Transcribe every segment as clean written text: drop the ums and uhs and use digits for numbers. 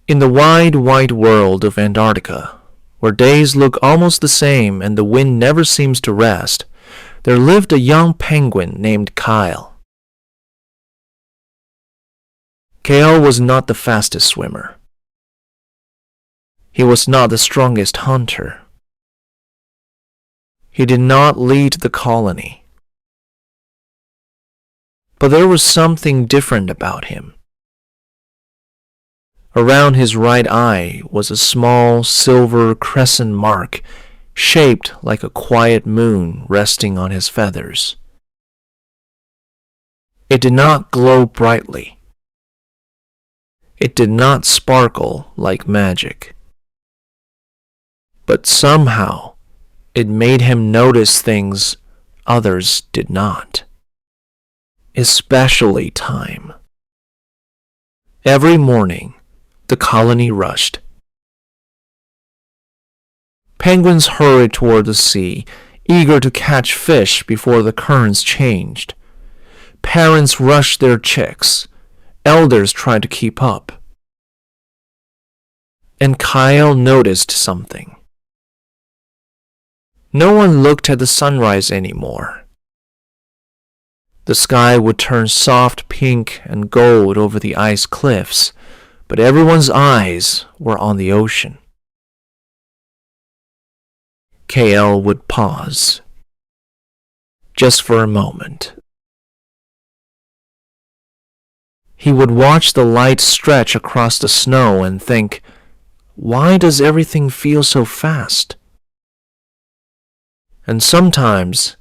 In the wide, white world of Antarctica, where days look almost the same and the wind never seems to rest, there lived a young penguin named Kael. Kael was not the fastest swimmer. He was not the strongest hunter. He did not lead the colony. But there was something different about him. Around his right eye was a small silver crescent mark shaped like a quiet moon resting on his feathers. It did not glow brightly. It did not sparkle like magic. But somehow it made him notice things others did not, especially time. Every morning, the colony rushed. Penguins hurried toward the sea, eager to catch fish before the currents changed. Parents rushed their chicks. Elders tried to keep up. And Kael noticed something. No one looked at the sunrise anymore. The sky would turn soft pink and gold over the ice cliffs, but everyone's eyes were on the ocean. Kael would pause, just for a moment. He would watch the light stretch across the snow and think, why does everything feel so fast? And sometimes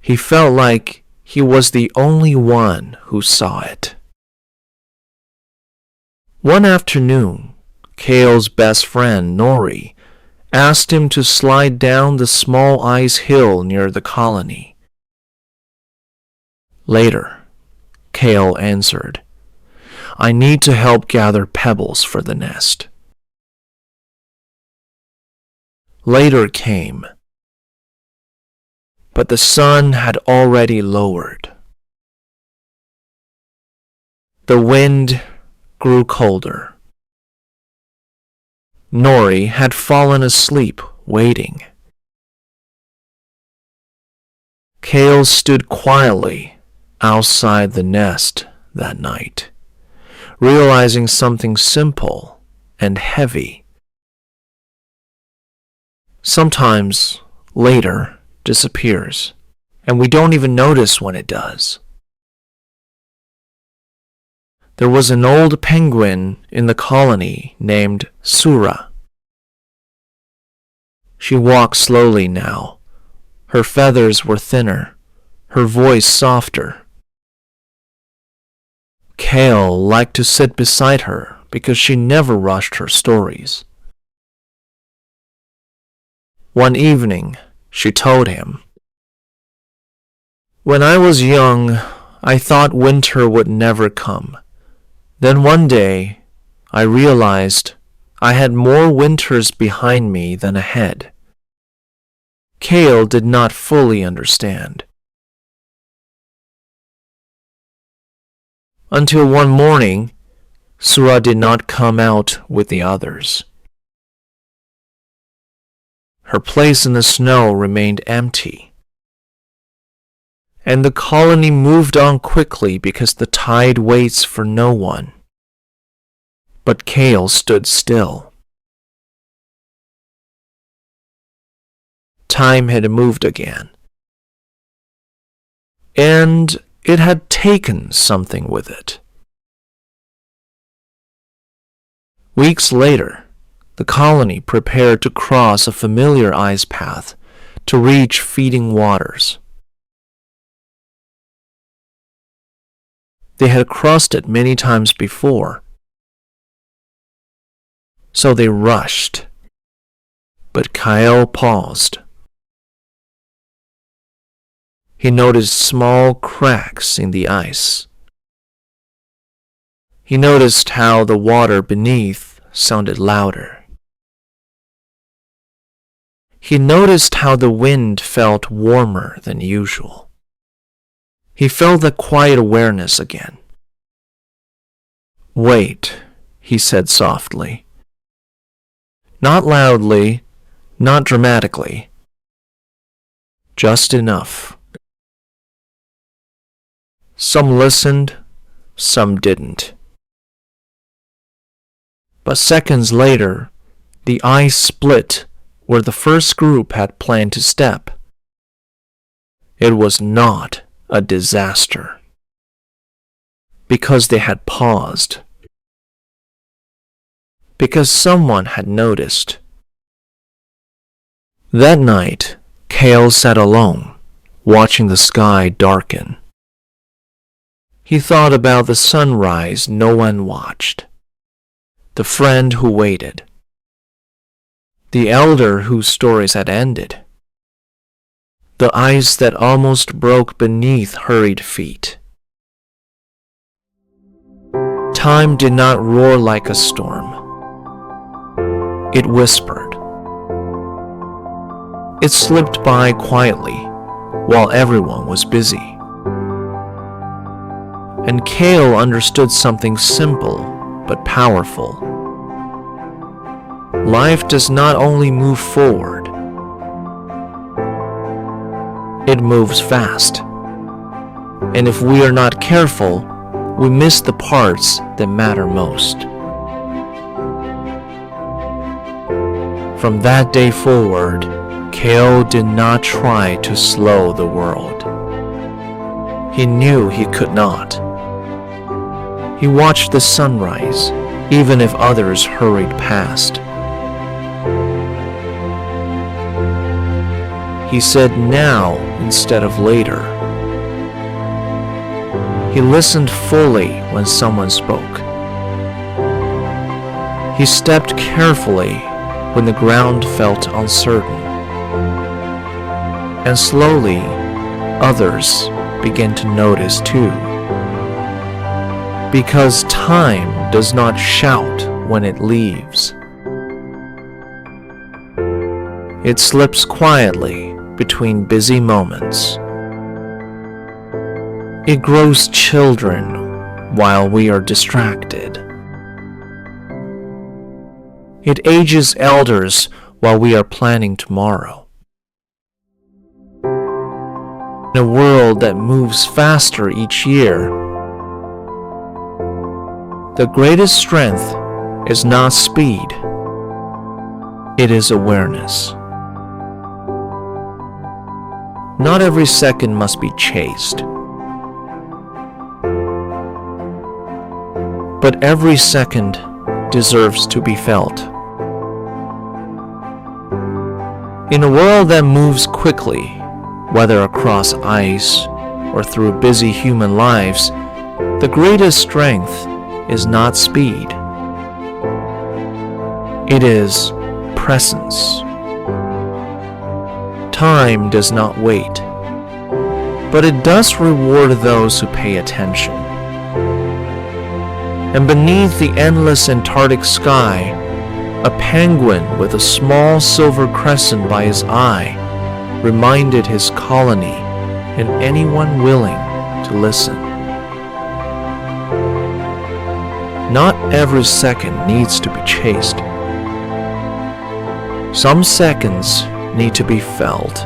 he felt like he was the only one who saw it. One afternoon, Kael's best friend, Nori, asked him to slide down the small ice hill near the colony. Later, Kael answered, I need to help gather pebbles for the nest. Later came, but the sun had already lowered. The wind grew colder. Nori had fallen asleep waiting. Kael stood quietly outside the nest that night, realizing something simple and heavy. Sometimes later disappears, and we don't even notice when it does. There was an old penguin in the colony named Sura. She walked slowly now. Her feathers were thinner, her voice softer. Kael liked to sit beside her because she never rushed her stories. One evening, she told him, when I was young, I thought winter would never come. Then one day, I realized I had more winters behind me than ahead. Kael did not fully understand. Until one morning, Sura did not come out with the others. Her place in the snow remained empty. And the colony moved on quickly because the tide waits for no one. But Kael stood still. Time had moved again. And it had taken something with it. Weeks later, the colony prepared to cross a familiar ice path to reach feeding waters. They had crossed it many times before, so they rushed. But Kael paused. He noticed small cracks in the ice. He noticed how the water beneath sounded louder. He noticed how the wind felt warmer than usual. He felt that quiet awareness again. Wait, he said softly. Not loudly, not dramatically. Just enough. Some listened, some didn't. But seconds later, the ice split where the first group had planned to step. It was not a disaster, because they had paused, because someone had noticed. That night, Kael sat alone, watching the sky darken. He thought about the sunrise no one watched, the friend who waited, the elder whose stories had ended, the ice that almost broke beneath hurried feet. Time did not roar like a storm. It whispered. It slipped by quietly while everyone was busy. And Kael understood something simple but powerful. Life does not only move forward, it moves fast. And if we are not careful, we miss the parts that matter most. From that day forward, Kael did not try to slow the world. He knew he could not. He watched the sunrise, even if others hurried past. He said now instead of later. He listened fully when someone spoke. He stepped carefully when the ground felt uncertain. And slowly, others began to notice too. Because time does not shout when it leaves. It slips quietly between busy moments. It grows children while we are distracted. It ages elders while we are planning tomorrow. In a world that moves faster each year, the greatest strength is not speed, it is awareness. Not every second must be chased, but every second deserves to be felt. In a world that moves quickly, whether across ice or through busy human lives, the greatest strength is not speed. It is presence. Time does not wait, but it does reward those who pay attention. And beneath the endless Antarctic sky, a penguin with a small silver crescent by his eye reminded his colony and anyone willing to listen. Not every second needs to be chased. Some seconds need to be felt.